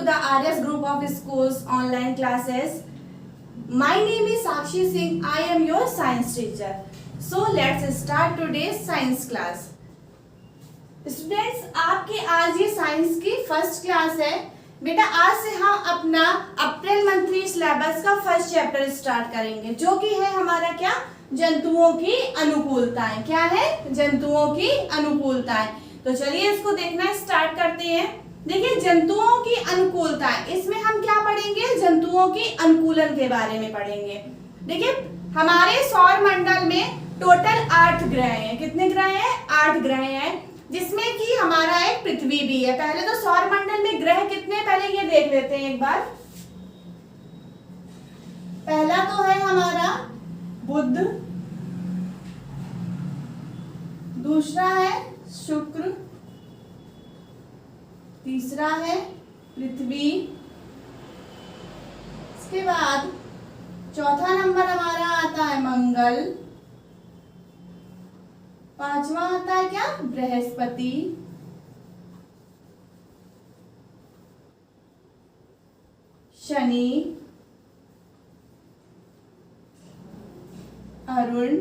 the RS Group of Schools online classes. My name is Sakshi Singh. I am your science teacher. So let's start today's science class. Students, आपकी आज ये science की first class है. बेटा, आज से हम अपना अप्रैल मंथली सिलेबस का फर्स्ट चैप्टर स्टार्ट करेंगे, जो कि है हमारा क्या, जंतुओं की अनुकूलताएं. क्या है? जंतुओं की अनुकूलताएं. तो चलिए इसको देखना स्टार्ट करते हैं. देखिए, जंतुओं की अनुकूलताएं, इसमें हम क्या पढ़ेंगे? जंतुओं की अनुकूलन के बारे में पढ़ेंगे. देखिए, हमारे सौर मंडल में टोटल 8 ग्रह हैं. कितने ग्रह हैं? 8 ग्रह हैं, जिसमें कि हमारा एक पृथ्वी भी है. पहले तो सौर मंडल में ग्रह कितने, पहले ये देख लेते हैं एक बार. पहला तो है हमारा बुध, दूसरा है शुक्र, तीसरा है पृथ्वी, इसके बाद चौथा नंबर हमारा आता है मंगल, पांचवा आता है क्या, बृहस्पति, शनि, अरुण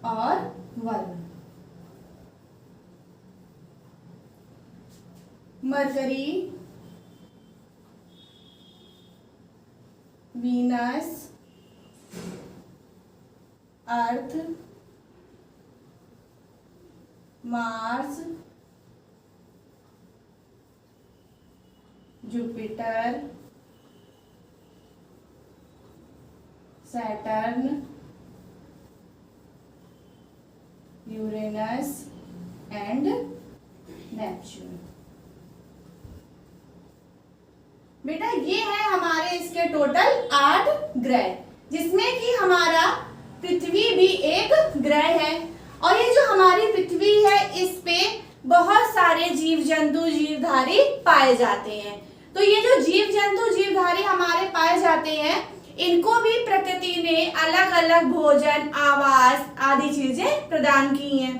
और Varun. Mercury, Venus, earth, Mars, Jupiter, Saturn, Uranus and Neptune. बेटा, ये है हमारे इसके टोटल 8 ग्रह, जिसमें कि हमारा पृथ्वी भी एक ग्रह है. और ये जो हमारी पृथ्वी है, इस पे बहुत सारे जीव जंतु जीवधारी पाए जाते हैं. तो ये जो जीव जंतु जीवधारी हमारे पाए जाते हैं, इनको भी प्रकृति ने अलग अलग भोजन, आवास आदि चीजें प्रदान की हैं.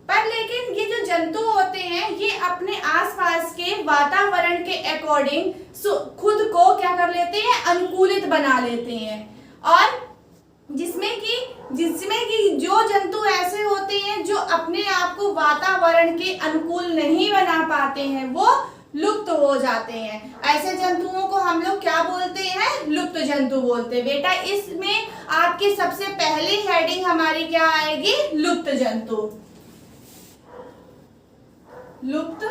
पर लेकिन ये जो जंतु होते हैं, ये अपने आसपास के वातावरण के अकॉर्डिंग खुद को क्या कर लेते हैं, अनुकूलित बना लेते हैं. और जिसमें कि जो जंतु ऐसे होते हैं जो अपने आप को वातावरण के अनुकूल नहीं बना पाते हैं, वो लुप्त हो जाते हैं. ऐसे जंतुओं को हम लोग क्या बोलते हैं? लुप्त जंतु बोलते हैं. बेटा, इसमें आपकी सबसे पहली हेडिंग हमारी क्या आएगी? लुप्त जंतु. लुप्त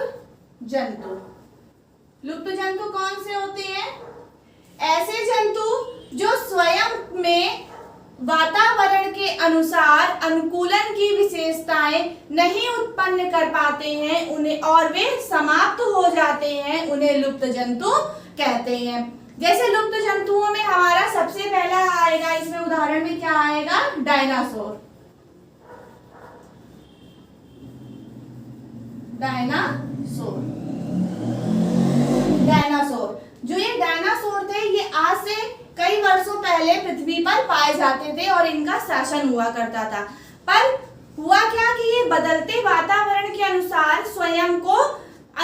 जंतु. लुप्त जंतु कौन से होते हैं? ऐसे जंतु जो स्वयं में वातावरण के अनुसार अनुकूलन की विशेषताएं नहीं उत्पन्न कर पाते हैं, उन्हें और वे समाप्त हो जाते हैं, उन्हें लुप्त जंतु कहते हैं. जैसे लुप्त जंतुओं में हमारा सबसे पहला आएगा, इसमें उदाहरण में क्या आएगा? डायनासोर. डायनासोर जो ये डायनासोर थे, ये आज से कई वर्षों पहले पृथ्वी पर पाए जाते थे और इनका शासन हुआ करता था. पर हुआ क्या कि ये बदलते वातावरण के अनुसार स्वयं को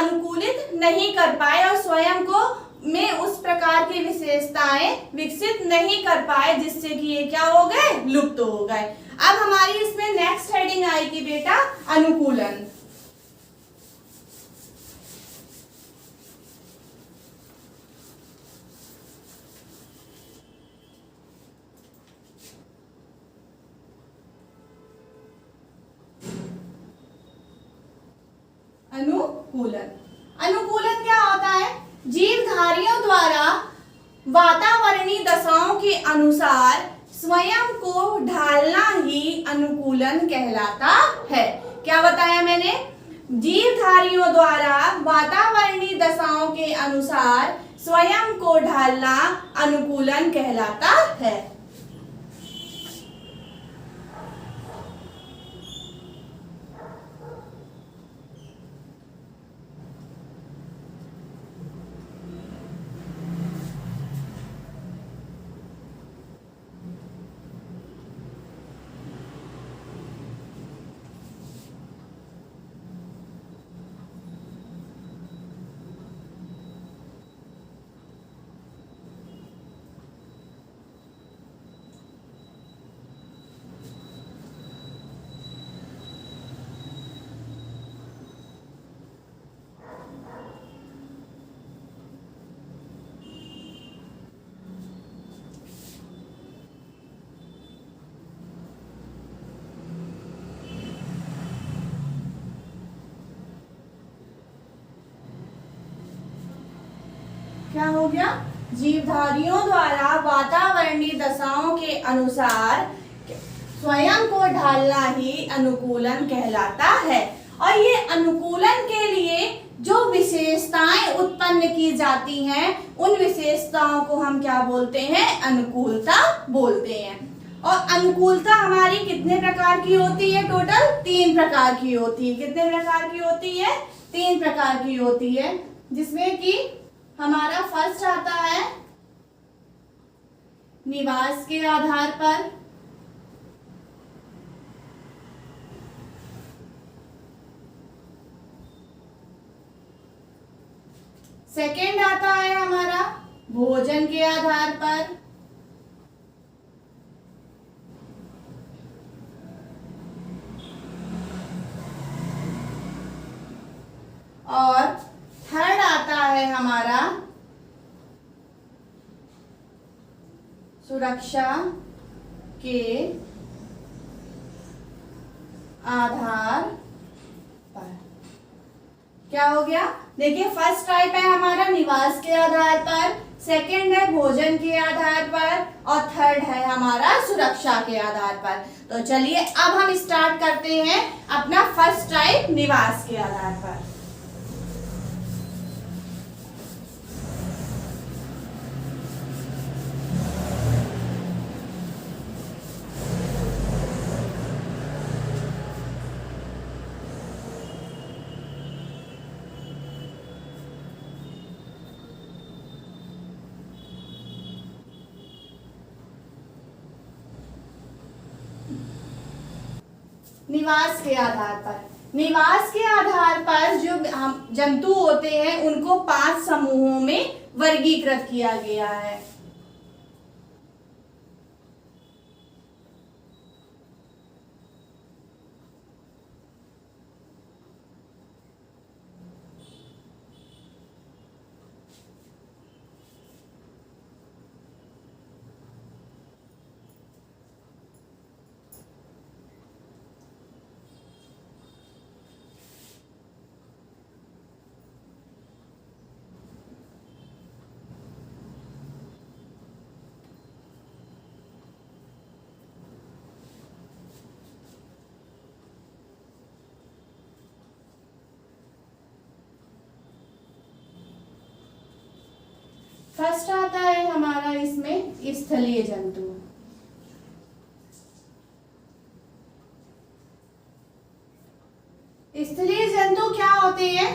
अनुकूलित नहीं कर पाए और स्वयं को में उस प्रकार की विशेषताएं विकसित नहीं कर पाए, जिससे कि ये क्या हो गए? लुप्त हो गए. अब हमारी इसमें नेक्स्ट हेडिंग आएगी बेटा, अनुकूलन. अनुकूलन. अनुकूलन क्या होता है? जीवधारियों द्वारा वातावरणीय दशाओं के अनुसार स्वयं को ढालना ही अनुकूलन कहलाता है. क्या बताया मैंने? जीवधारियों द्वारा वातावरणीय दशाओं के अनुसार स्वयं को ढालना अनुकूलन कहलाता है. हो गया, जीवधारियों द्वारा वातावरणीय दशाओं के अनुसार स्वयं को ढालना ही अनुकूलन कहलाता है। और ये अनुकूलन के लिए जो विशेषताएं उत्पन्न की जाती हैं उन विशेषताओं को हम क्या बोलते हैं, अनुकूलता बोलते हैं। और अनुकूलता हमारी कितने प्रकार की होती है, टोटल 3 प्रकार की होती है। कितने प्रकार की होती है, 3 प्रकार की होती है, जिसमें कि हमारा फर्स्ट आता है निवास के आधार पर, सेकेंड आता है हमारा भोजन के आधार पर, और थर्ड आता है हमारा सुरक्षा के आधार पर। क्या हो गया, देखिए फर्स्ट टाइप है हमारा निवास के आधार पर, सेकंड है भोजन के आधार पर, और थर्ड है हमारा सुरक्षा के आधार पर। तो चलिए अब हम स्टार्ट करते हैं अपना फर्स्ट टाइप निवास के आधार पर। निवास के आधार पर, निवास के आधार पर जो जंतु होते हैं उनको 5 समूहों में वर्गीकृत किया गया है। फर्स्ट आता है हमारा इसमें स्थलीय जंतु। स्थलीय जंतु क्या होते हैं,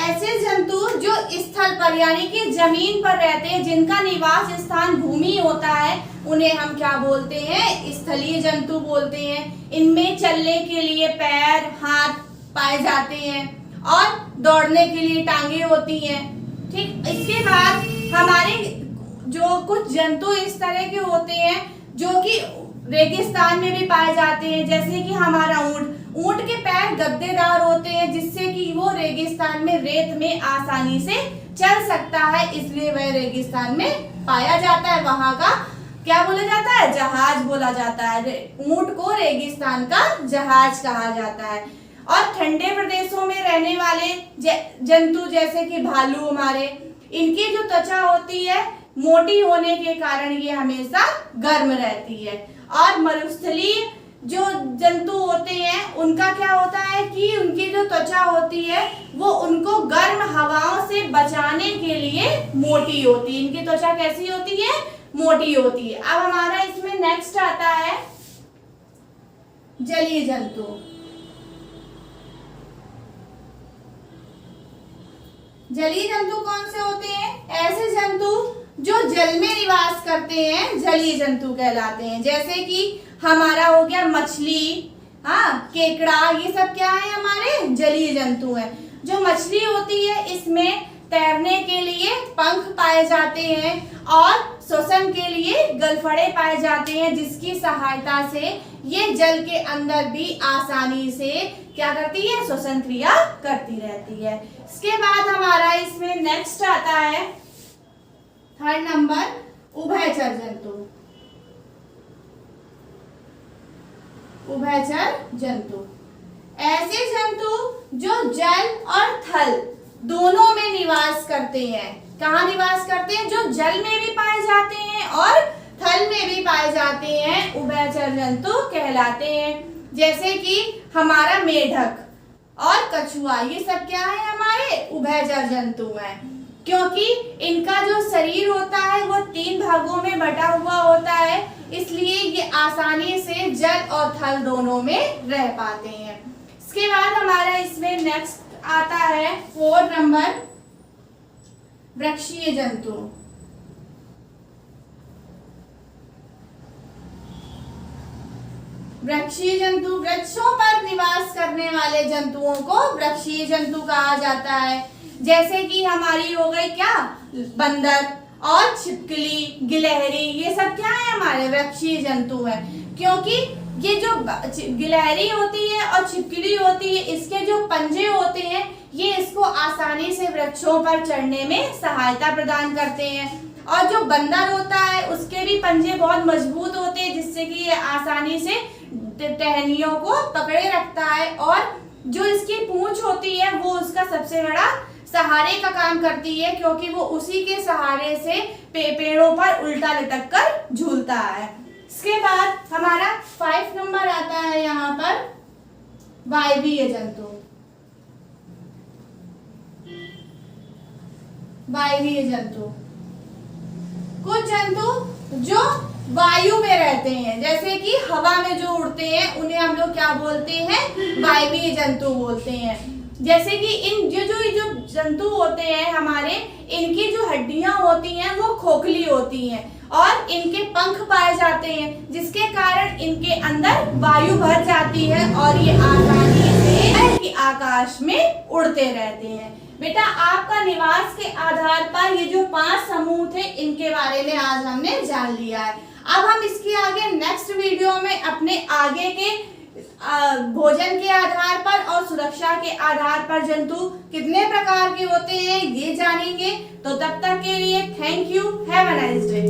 ऐसे जंतु जो स्थल पर यानी कि जमीन पर रहते हैं, जिनका निवास स्थान भूमि होता है, उन्हें हम क्या बोलते हैं, स्थलीय जंतु बोलते हैं। इनमें चलने के लिए पैर, हाथ पाए जाते हैं और दौड़ने के लिए टांगे होती हैं। ठीक, इसके बाद हमारे जो कुछ जंतु इस तरह के होते हैं जो कि रेगिस्तान में भी पाए जाते हैं, जैसे कि हमारा ऊंट। ऊंट के पैर गद्देदार होते हैं जिससे कि वो रेगिस्तान में रेत में आसानी से चल सकता है, इसलिए वह रेगिस्तान में पाया जाता है। वहां का क्या बोला जाता है, जहाज बोला जाता है। ऊंट को रेगिस्तान का जहाज कहा जाता है। और ठंडे प्रदेशों में रहने वाले जंतु जैसे कि भालू हमारे, इनकी जो त्वचा होती है मोटी होने के कारण ये हमेशा गर्म रहती है। और मरुस्थलीय जो जंतु होते हैं उनका क्या होता है कि उनकी जो त्वचा होती है वो उनको गर्म हवाओं से बचाने के लिए मोटी होती है। इनकी त्वचा कैसी होती है, मोटी होती है। अब हमारा इसमें नेक्स्ट आता है जलीय जंतु। जलीय जंतु कौन से होते हैं, ऐसे जंतु जो जल में निवास करते हैं जलीय जंतु कहलाते हैं। जैसे कि हमारा हो गया मछली, हाँ, केकड़ा, ये सब क्या है, हमारे जलीय जंतु हैं। जो मछली होती है इसमें तैरने के लिए पंख पाए जाते हैं और श्वसन के लिए गलफड़े पाए जाते हैं, जिसकी सहायता से ये जल के अंदर भी आसानी से क्या करती है, श्वसन क्रिया करती रहती है। इसके बाद हमारा इसमें नेक्स्ट आता है थर्ड नंबर उभयचर जंतु। उभयचर जंतु ऐसे जंतु जो जल और थल दोनों में निवास करते हैं। कहाँ निवास करते हैं? जो जल में भी पाए जाते हैं और थल में भी पाए जाते हैं, उभयचर जंतु कहलाते हैं। जैसे कि हमारा मेढक और कछुआ, ये सब क्या है? हमारे उभयचर जंतु हैं, क्योंकि इनका जो शरीर होता है वो 3 भागों में बटा हुआ होता है, इसलिए ये आसानी से जल और थल दोनों में रह पाते हैं। इसके बाद हमारा इसमें नेक्स्ट आता है 4 नंबर, वृक्षीय जंतु। वृक्षीय जंतु, वृक्षों पर निवास करने वाले जंतुओं को वृक्षीय जंतु कहा जाता है। जैसे कि हमारी हो गई क्या? बंदर और छिपकली, गिलहरी, ये सब क्या है? हमारे वृक्षीय जंतु है, क्योंकि ये जो गिलहरी होती है और छिपकली होती है, इसके जो पंजे होते हैं ये इसको आसानी से वृक्षों पर चढ़ने में सहायता प्रदान करते हैं। और जो बंदर होता है उसके भी पंजे बहुत मजबूत होते हैं, जिससे कि ये आसानी से टहनियों को पकड़े रखता है। और जो इसकी पूंछ होती है वो उसका सबसे बड़ा सहारे का काम करती है, क्योंकि वो उसी के सहारे से पेड़ों पर उल्टा लटक कर झूलता है। इसके बाद हमारा 5 नंबर आता है यहाँ पर, वायवीय जंतु। वायवीय जंतु, कुछ जंतु जो वायु में रहते हैं, जैसे कि हवा में जो उड़ते हैं उन्हें हम लोग क्या बोलते हैं? वायवीय जंतु बोलते हैं। जैसे कि इन जो जंतु होते हैं हमारे, इनकी जो हड्डियां होती हैं वो खोखली होती हैं और इनके पंख पाए जाते हैं, जिसके कारण इनके अंदर वायु भर जाती है और ये आसानी से आकाश में उड़ते रहते हैं। बेटा, आपका निवास के आधार पर ये जो 5 समूह थे इनके बारे में आज हमने जान लिया है। अब हम इसके आगे नेक्स्ट वीडियो में अपने आगे के भोजन के आधार पर और सुरक्षा के आधार पर जंतु कितने प्रकार के होते हैं ये जानेंगे। तो तब तक के लिए thank you, have a nice day.